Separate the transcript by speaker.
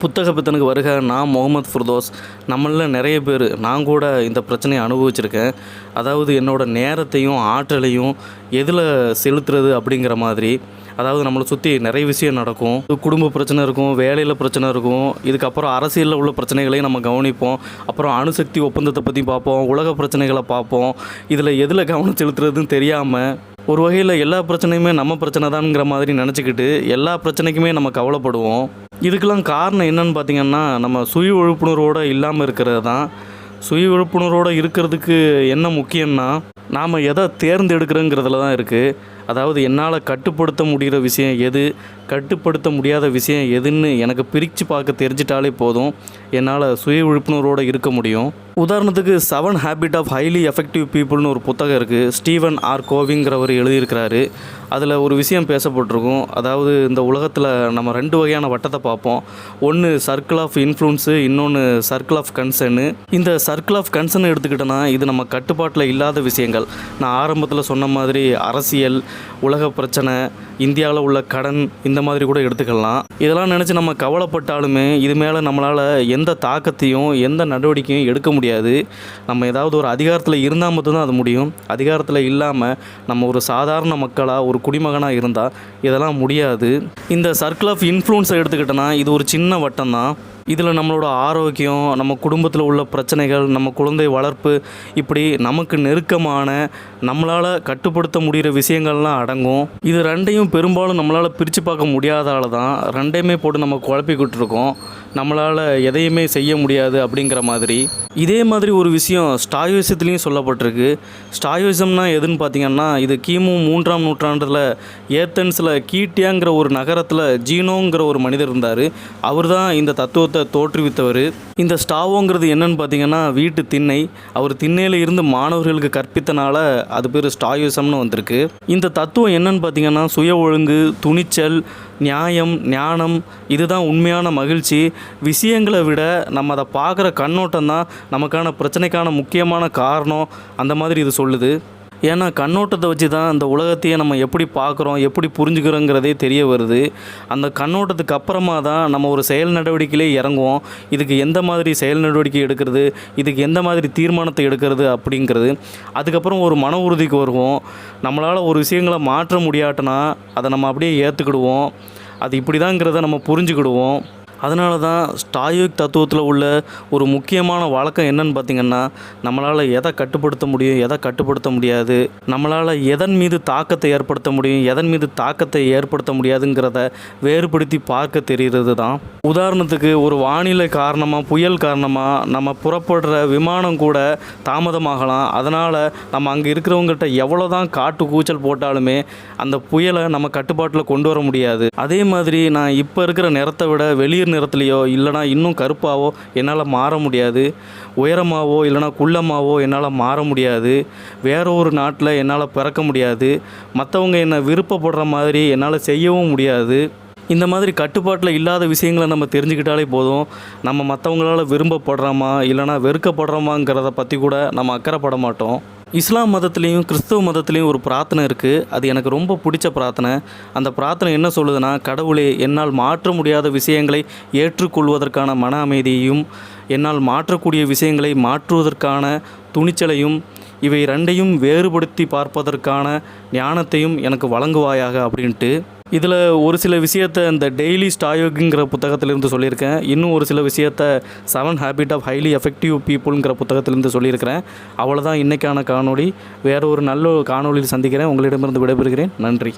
Speaker 1: புத்தக பித்தனுக்கு வருக. நான் முகமது ஃபிர்தோஸ். நம்மளில் நிறைய பேர், நான் கூட இந்த பிரச்சனையை அனுபவிச்சிருக்கேன். அதாவது என்னோடய நேரத்தையும் ஆற்றலையும் எதில் செலுத்துறது அப்படிங்கிற மாதிரி. அதாவது நம்மளை சுற்றி நிறைய விஷயம் நடக்கும். குடும்ப பிரச்சனை இருக்கும், வேலையில் பிரச்சனை இருக்கும், இதுக்கப்புறம் அரசியலில் உள்ள பிரச்சனைகளையும் நம்ம கவனிப்போம். அப்புறம் அணுசக்தி ஒப்பந்தத்தை பற்றி பார்ப்போம், உலக பிரச்சனைகளை பார்ப்போம். இதில் எதில் கவனம் செலுத்துறதுன்னு தெரியாமல் ஒரு வகையில் எல்லா பிரச்சனையுமே நம்ம பிரச்சனை தான்ங்கிற மாதிரி நினச்சிக்கிட்டு எல்லா பிரச்சனைக்குமே நம்ம கவலைப்படுவோம். இதுக்கெல்லாம் காரணம் என்னன்னு பார்த்திங்கன்னா, நம்ம சுய விழிப்புணர்வோடு இல்லாமல் இருக்கிறது தான். சுய விழிப்புணர்வோடு இருக்கிறதுக்கு என்ன முக்கியம்னா, நாம் எதை தேர்ந்தெடுக்கிறோங்கிறதுல தான் இருக்குது. அதாவது என்னால் கட்டுப்படுத்த முடிகிற விஷயம் எது, கட்டுப்படுத்த முடியாத விஷயம் எதுன்னு எனக்கு பிரித்து பார்க்க தெரிஞ்சிட்டாலே போதும், என்னால் சுய விழிப்புணர்வோடு இருக்க முடியும். உதாரணத்துக்கு 7 ஹேபிட் ஆஃப் ஹைலி எஃபெக்டிவ் பீப்புள்னு ஒரு புத்தகம் இருக்குது. ஸ்டீவன் ஆர் கோவிங்கிறவர் எழுதியிருக்கிறாரு. அதில் ஒரு விஷயம் பேசப்பட்டிருக்கும். அதாவது இந்த உலகத்தில் நம்ம 2 வகையான வட்டத்தை பார்ப்போம். ஒன்று சர்க்கிள் ஆஃப் இன்ஃப்ளூன்ஸு, இன்னொன்று சர்க்கிள் ஆஃப் கன்சர்னு. இந்த சர்க்கிள் ஆஃப் கன்சர்ன் எடுத்துக்கிட்டோன்னா இது நம்ம கட்டுப்பாட்டில் இல்லாத விஷயங்கள். நான் ஆரம்பத்தில் சொன்ன மாதிரி அரசியல், உலக பிரச்சனை, இந்தியாவில் உள்ள கடன், இந்த மாதிரி கூட எடுத்துக்கலாம். இதெல்லாம் நினச்சி நம்ம கவலைப்பட்டாலுமே இது மேலே நம்மளால் எந்த தாக்கத்தையும் எந்த நடவடிக்கையும் எடுக்க முடியாது. நம்ம ஏதாவது ஒரு அதிகாரத்தில் இருந்தால் மட்டும்தான் அது முடியும். அதிகாரத்தில் இல்லாமல் நம்ம ஒரு சாதாரண மக்களாக, ஒரு குடிமகனாக இருந்தால் இதெல்லாம் முடியாது. இந்த சர்க்கிள் ஆஃப் இன்ஃப்ளூன்ஸை எடுத்துக்கிட்டோன்னா இது ஒரு சின்ன வட்டம் தான். இதில் நம்மளோட ஆரோக்கியம், நம்ம குடும்பத்தில் உள்ள பிரச்சனைகள், நம்ம குழந்தை வளர்ப்பு, இப்படி நமக்கு நெருக்கமான நம்மளால் கட்டுப்படுத்த முடிகிற விஷயங்கள்லாம் அடங்கும். இது 2ஐயும் பெரும்பாலும் நம்மளால் பிரித்து பார்க்க முடியாதால தான் 2ஐயுமே போட்டு நம்ம குழப்பிக்கிட்டு இருக்கோம். நம்மளால் எதையுமே செய்ய முடியாது அப்படிங்கிற மாதிரி. இதே மாதிரி ஒரு விஷயம் ஸ்டாயோயிசத்துலேயும் சொல்லப்பட்டிருக்கு. ஸ்டாயோயிசம்னா எதுன்னு பார்த்திங்கன்னா, இது கிமு 3ஆம் நூற்றாண்டில் ஏத்தன்ஸில் கீட்டியாங்கிற ஒரு நகரத்தில் ஜீனோங்கிற ஒரு மனிதர் இருந்தார். அவர் தான் இந்த தத்துவத்தை தோற்றுவித்தவர். இந்த ஸ்டாவோங்கிறது என்னன்னு பார்த்திங்கன்னா வீட்டு திண்ணை. அவர் திண்ணையில் இருந்து மாணவர்களுக்கு கற்பித்தனால அது பேர் ஸ்டாயோயிசம்னு வந்திருக்கு. இந்த தத்துவம் என்னன்னு பார்த்திங்கன்னா சுய ஒழுங்கு, துணிச்சல், நியாயம், ஞானம், இதுதான் உண்மையான மகிழ்ச்சி. விஷயங்களை விட நம்ம அதை பார்க்குற கண்ணோட்டம் தான் நமக்கான பிரச்சனைக்கான முக்கியமான காரணம், அந்த மாதிரி இது சொல்லுது. ஏன்னா கண்ணோட்டத்தை வச்சு தான் அந்த உலகத்தையே நம்ம எப்படி பார்க்குறோம், எப்படி புரிஞ்சுக்கிறோங்கிறதே தெரிய வருது. அந்த கண்ணோட்டத்துக்கு அப்புறமா தான் நம்ம ஒரு செயல் நடவடிக்கையிலே இறங்குவோம். இதுக்கு எந்த மாதிரி செயல் நடவடிக்கை எடுக்கிறது, இதுக்கு எந்த மாதிரி தீர்மானத்தை எடுக்கிறது அப்படிங்கிறது. அதுக்கப்புறம் ஒரு மன உறுதிக்கு வருவோம். நம்மளால் ஒரு விஷயங்களை மாற்ற முடியாட்டனா அதை நம்ம அப்படியே ஏற்றுக்கிடுவோம். அது இப்படி தாங்கிறத நம்ம புரிஞ்சுக்கிடுவோம். அதனால தான் ஸ்டாயோயிக் தத்துவத்தில் உள்ள ஒரு முக்கியமான வழக்கம் என்னன்னு பார்த்திங்கன்னா, நம்மளால் எதை கட்டுப்படுத்த முடியும், எதை கட்டுப்படுத்த முடியாது, நம்மளால் எதன் மீது தாக்கத்தை ஏற்படுத்த முடியும், எதன் மீது தாக்கத்தை ஏற்படுத்த முடியாதுங்கிறத வேறுபடுத்தி பார்க்க தெரிகிறது தான். உதாரணத்துக்கு ஒரு வானிலை காரணமாக, புயல் காரணமாக நம்ம புறப்படுற விமானம் கூட தாமதமாகலாம். அதனால் நம்ம அங்கே இருக்கிறவங்ககிட்ட எவ்வளோ தான் காட்டு கூச்சல் போட்டாலுமே அந்த புயலை நம்ம கட்டுப்பாட்டில் கொண்டு வர முடியாது. அதே மாதிரி நான் இப்போ இருக்கிற நிறத்தை விட வெளியே நிறத்துலையோ இல்லைனா இன்னும் கருப்பாவோ என்னால் மாற முடியாது. உயரமாவோ இல்லைனா குள்ளமாவோ என்னால் மாற முடியாது. வேற ஒரு நாட்டில் என்னால் பிறக்க முடியாது. மற்றவங்க என்னை விருப்பப்படுற மாதிரி என்னால் செய்யவும் முடியாது. இந்த மாதிரி கட்டுப்பாட்டில் இல்லாத விஷயங்களை நம்ம தெரிஞ்சுக்கிட்டாலே போதும். நம்ம மற்றவங்களால் விரும்பப்படுறோமா இல்லைனா வெறுக்கப்படுறோமாங்கிறத பற்றி கூட நம்ம அக்கறைப்பட மாட்டோம். இஸ்லாம் மதத்துலேயும் கிறிஸ்துவ மதத்துலேயும் ஒரு பிரார்த்தனை இருக்குது. அது எனக்கு ரொம்ப பிடிச்ச பிரார்த்தனை. அந்த பிரார்த்தனை என்ன சொல்லுதுன்னா, கடவுளே, என்னால் மாற்ற முடியாத விஷயங்களை ஏற்றுக்கொள்வதற்கான மன அமைதியையும், என்னால் மாற்றக்கூடிய விஷயங்களை மாற்றுவதற்கான துணிச்சலையும், இவை 2ஐயும் வேறுபடுத்தி பார்ப்பதற்கான ஞானத்தையும் எனக்கு வழங்குவாயாக அப்படின்ட்டு. இதில் ஒரு சில விஷயத்தை இந்த டெய்லி ஸ்டாயோகிங்கிற புத்தகத்திலிருந்து சொல்லியிருக்கேன். இன்னும் ஒரு சில விஷயத்தை 7 ஹேபிட் ஆஃப் ஹைலி எஃபெக்டிவ் பீப்புளுங்கிற புத்தகத்திலிருந்து சொல்லியிருக்கிறேன். அவ்வளோதான் இன்றைக்கான காணொளி. வேறு ஒரு நல்ல காணொளியில் சந்திக்கிறேன். உங்களிடமிருந்து விடைபெறுகிறேன். நன்றி.